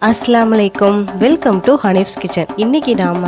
Assalamualaikum. Welcome to HANIF'S kitchen. இன்னைக்கு நாம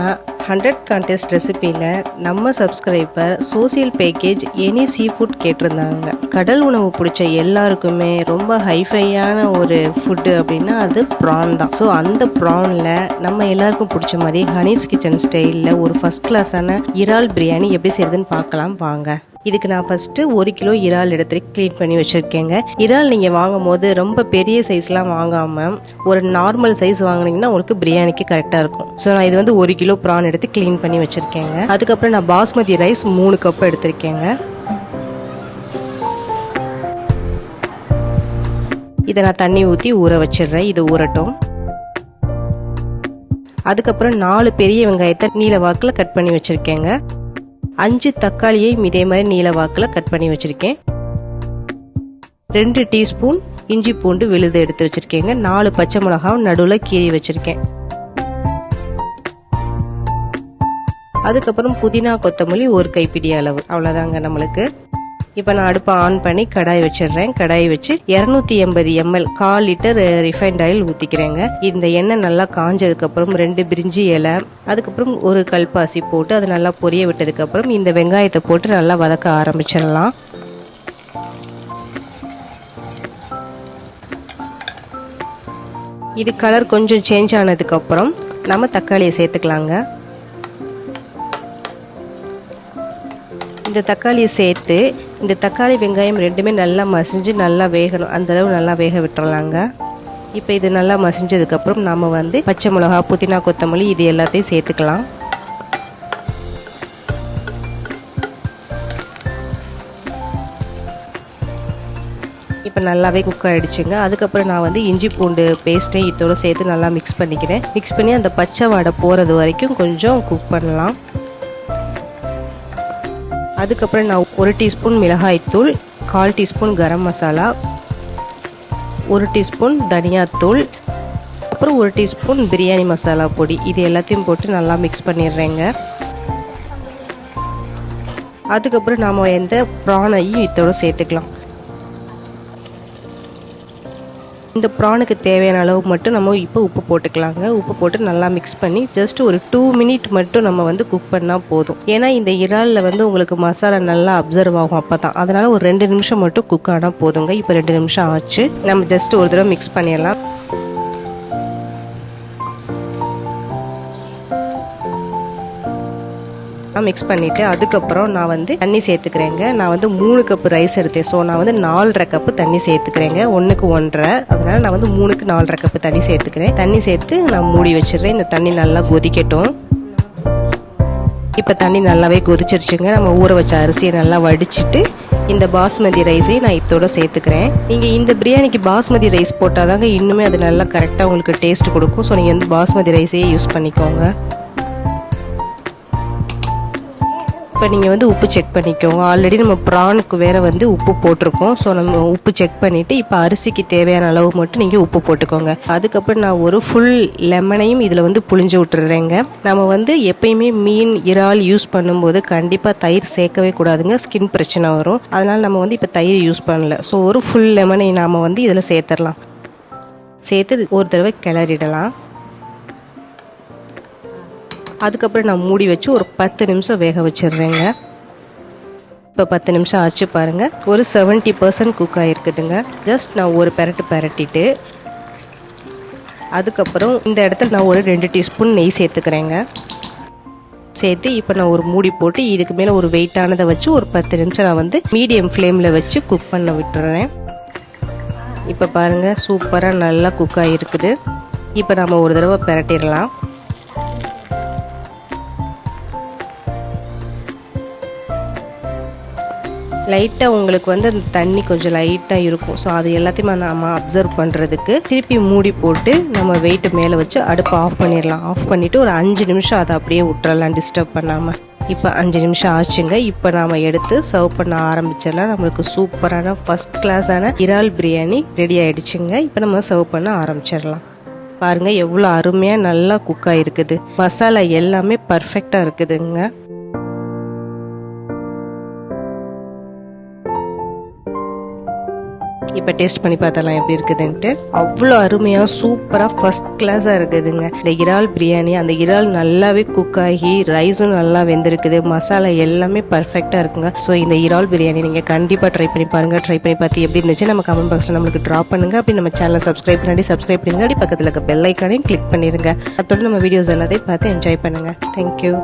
100 contest ரெசிபில நம்ம subscriber social package any seafood கேட்டிருந்தாங்க. கடல் உணவு பிடிச்ச எல்லாருக்குமே ரொம்ப ஹைஃபையான ஒரு ஃபுட்டு அப்படின்னா அது ப்ரான் தான். ஸோ அந்த ப்ரான்ல நம்ம எல்லாருக்கும் பிடிச்ச மாதிரி HANIF'S கிச்சன் ஸ்டைலில் ஒரு ஃபர்ஸ்ட் கிளாஸான இறால் பிரியாணி எப்படி செய்யறதுன்னு பார்க்கலாம் வாங்க. இதுக்கு நான் ஃபர்ஸ்ட் 1 கிலோ இறால் எடுத்து க்ளீன் பண்ணி வச்சிருக்கேங்க. இறால் நீங்க வாங்கும் போது ரொம்ப பெரிய சைஸ்லாம் வாங்காம ஒரு நார்மல் சைஸ் வாங்கினீங்கன்னா உங்களுக்கு பிரியாணிக்கு கரெக்டா இருக்கும். ஸோ நான் இது வந்து 1 கிலோ ப்ரான் எடுத்து க்ளீன் பண்ணி வச்சிருக்கேங்க. அதுக்கப்புறம் நான் பாஸ்மதி ரைஸ் 3 கப் எடுத்திருக்கேங்க. இதை நான் தண்ணி ஊற்றி ஊற வச்சிடுறேன். இது ஊறட்டும். அதுக்கப்புறம் 4 பெரிய வெங்காயத்தை நீல வாக்கில் கட் பண்ணி வச்சிருக்கேங்க. 5 தக்காளியை இதே மாதிரி நீல வாக்கில் கட் பண்ணி வச்சிருக்கேன். 2 டீஸ்பூன் இஞ்சி பூண்டு விழுது எடுத்து வச்சிருக்கேங்க. 4 பச்சை மிளகாய் நடுவில் கீறி வச்சிருக்கேன். அதுக்கப்புறம் புதினா கொத்தமல்லி 1 கைப்பிடி அளவு, அவ்வளோதாங்க நம்மளுக்கு. இப்போ நான் அடுப்பை ஆன் பண்ணி கடாய் வச்சிடுறேன். கடாய் வச்சு 280 ml 1/4 லிட்டர் ரிஃபைண்ட் ஆயில் ஊற்றிக்கிறேங்க. இந்த எண்ணெய் நல்லா காஞ்சதுக்கப்புறம் 2 பிரிஞ்சி இலை, அதுக்கப்புறம் 1 கல்பாசி போட்டு அது நல்லா பொரிய விட்டதுக்கப்புறம் இந்த வெங்காயத்தை போட்டு நல்லா வதக்க ஆரம்பிச்சிடலாம். இது கலர் கொஞ்சம் சேஞ்ச் ஆனதுக்கப்புறம் நம்ம தக்காளியை சேர்த்துக்கலாங்க. இந்த தக்காளியை சேர்த்து இந்த தக்காளி வெங்காயம் ரெண்டுமே நல்லா மசிஞ்சு நல்லா வேகணும். அந்தளவு நல்லா வேக விட்டுறலாங்க. இப்போ இது நல்லா மசிஞ்சதுக்கப்புறம் நம்ம வந்து பச்சை மிளகா, புதினா கொத்தமல்லி இது எல்லாத்தையும் சேர்த்துக்கலாம். இப்போ நல்லாவே குக் ஆகிடுச்சுங்க. அதுக்கப்புறம் நான் வந்து இஞ்சி பூண்டு பேஸ்ட்டையும் இதோட சேர்த்து நல்லா மிக்ஸ் பண்ணிக்கிறேன். மிக்ஸ் பண்ணி அந்த பச்சை வாடை போகிறது வரைக்கும் கொஞ்சம் குக் பண்ணலாம். அதுக்கப்புறம் நான் 1 டீஸ்பூன் மிளகாய்த்தூள், 1/4 டீஸ்பூன் கரம் மசாலா, 1 டீஸ்பூன் தனியாத்தூள், அப்புறம் 1 டீஸ்பூன் பிரியாணி மசாலா பொடி இது எல்லாத்தையும் போட்டு நல்லா மிக்ஸ் பண்ணிடுறேங்க. அதுக்கப்புறம் நாம் எந்த ப்ரானையும் இதோட சேர்த்துக்கலாம். இந்த ப்ரானுக்கு தேவையான அளவு மட்டும் நம்ம இப்போ உப்பு போட்டுக்கலாங்க. உப்பு போட்டு நல்லா மிக்ஸ் பண்ணி ஜஸ்ட் ஒரு 2 மினிட் மட்டும் நம்ம வந்து குக் பண்ணால் போதும். ஏன்னா இந்த இறாலில் வந்து உங்களுக்கு மசாலா நல்லா அப்சர்வ் ஆகும் அப்போ தான். அதனால் ஒரு 2 நிமிஷம் மட்டும் குக் ஆனால் போதுங்க. இப்போ 2 நிமிஷம் ஆச்சு. நம்ம ஜஸ்ட் ஒரு தடவை மிக்ஸ் பண்ணிடலாம். மிக்ஸ் பண்ணிவிட்டு அதுக்கப்புறம் நான் வந்து தண்ணி சேர்த்துக்கிறேங்க. நான் வந்து 3 கப் ரைஸ் எடுத்தேன். ஸோ நான் வந்து 4.5 கப்பு தண்ணி சேர்த்துக்கிறேங்க. 1க்கு 1.5, அதனால் நான் வந்து 3க்கு 4.5 கப்பு தண்ணி சேர்த்துக்கிறேன். தண்ணி சேர்த்து நான் மூடி வச்சிடுறேன். இந்த தண்ணி நல்லா கொதிக்கட்டும். இப்போ தண்ணி நல்லாவே கொதிச்சிருச்சுங்க. நம்ம ஊற வச்ச அரிசியை நல்லா வடிச்சிட்டு இந்த பாஸ்மதி ரைஸையும் நான் இதோட சேர்த்துக்கிறேன். நீங்கள் இந்த பிரியாணிக்கு பாஸ்மதி ரைஸ் போட்டால் தாங்க இன்னுமே அது நல்லா கரெக்டாக உங்களுக்கு டேஸ்ட் கொடுக்கும். ஸோ நீங்கள் வந்து பாஸ்மதி ரைஸையே யூஸ் பண்ணிக்கோங்க. இப்போ நீங்கள் வந்து உப்பு செக் பண்ணிக்கோங்க. ஆல்ரெடி நம்ம ப்ரானுக்கு வேறு வந்து உப்பு போட்டிருக்கோம். ஸோ நம்ம உப்பு செக் பண்ணிவிட்டு இப்போ அரிசிக்கு தேவையான அளவு மட்டும் நீங்கள் உப்பு போட்டுக்கோங்க. அதுக்கப்புறம் நான் ஒரு ஃபுல் லெமனையும் இதில் வந்து புழிஞ்சு விட்டுறேங்க. நம்ம வந்து எப்பயுமே மீன் இறால் யூஸ் பண்ணும்போது கண்டிப்பாக தயிர் சேர்க்கவே கூடாதுங்க. ஸ்கின் பிரச்சனை வரும். அதனால் நம்ம வந்து இப்போ தயிர் யூஸ் பண்ணல. ஸோ ஒரு ஃபுல் லெமனை நாம் வந்து இதில் சேர்த்துடலாம். சேர்த்து ஒரு தடவை கிளறிடலாம். அதுக்கப்புறம் நான் மூடி வச்சு ஒரு 10 நிமிஷம் வேக வச்சிடுறேங்க. இப்போ 10 நிமிஷம் ஆச்சு பாருங்கள். ஒரு 70% குக் ஆகிருக்குதுங்க. ஜஸ்ட் நான் ஒரு பெரட்டிட்டு அதுக்கப்புறம் இந்த இடத்துல நான் ஒரு 2 டீஸ்பூன் நெய் சேர்த்துக்கிறேங்க. சேர்த்து இப்போ நான் ஒரு மூடி போட்டு இதுக்கு மேலே ஒரு வெயிட்டானதை வச்சு ஒரு 10 நிமிஷம் நான் வந்து மீடியம் ஃப்ளேமில் வச்சு குக் பண்ண விட்டுறேன். இப்போ பாருங்கள் சூப்பராக நல்லா குக் ஆகிருக்குது. இப்போ நம்ம ஒரு தடவை பெரட்டிடலாம். லைட்டாக உங்களுக்கு வந்து அந்த தண்ணி கொஞ்சம் லைட்டாக இருக்கும். ஸோ அது எல்லாத்தையுமே நம்ம அப்சர்வ் பண்ணுறதுக்கு திருப்பி மூடி போட்டு நம்ம வெயிட்டு மேலே வச்சு அடுப்பை ஆஃப் பண்ணிடலாம். ஆஃப் பண்ணிவிட்டு ஒரு 5 நிமிஷம் அதை அப்படியே விட்டுறலாம் டிஸ்டர்ப் பண்ணாமல். இப்போ 5 நிமிஷம் ஆச்சுங்க. இப்போ நாம் எடுத்து சர்வ் பண்ண ஆரம்பிச்சிடலாம். நம்மளுக்கு சூப்பரான ஃபர்ஸ்ட் கிளாஸான இறால் பிரியாணி ரெடி ஆகிடுச்சுங்க. இப்போ நம்ம சர்வ் பண்ண ஆரம்பிச்சிடலாம். பாருங்கள் எவ்வளோ அருமையாக நல்லா குக் ஆகிருக்குது. மசாலா எல்லாமே பர்ஃபெக்டாக இருக்குதுங்க. இப்போ டேஸ்ட் பண்ணி பார்த்தலாம் எப்படி இருக்குதுன்ட்டு. அவ்வளோ அருமையாக சூப்பராக ஃபர்ஸ்ட் கிளாஸாக இருக்குதுங்க இந்த இறால் பிரியாணி. அந்த இறால் நல்லாவே குக் ஆகி ரைஸும் நல்லா வெந்திருக்குது, மசாலா எல்லாமே பர்ஃபெக்டாக இருக்குங்க. ஸோ இந்த இறால் பிரியாணி நீங்கள் கண்டிப்பாக ட்ரை பண்ணி பாருங்கள். ட்ரை பண்ணி பார்த்து எப்படி இருந்துச்சு நம்ம கமெண்ட் பாக்ஸில் நம்மளுக்கு ட்ராப் பண்ணுங்கள். அப்படி நம்ம சேனலை சப்ஸ்கிரைப் பண்ணுங்க, அப்படி பக்கத்தில் இருக்க பெல் ஐக்கானையும் கிளிக் பண்ணிடுங்க. அதோட நம்ம வீடியோஸ் எல்லாத்தையும் பார்த்து என்ஜாய் பண்ணுங்கள். தேங்க்யூ.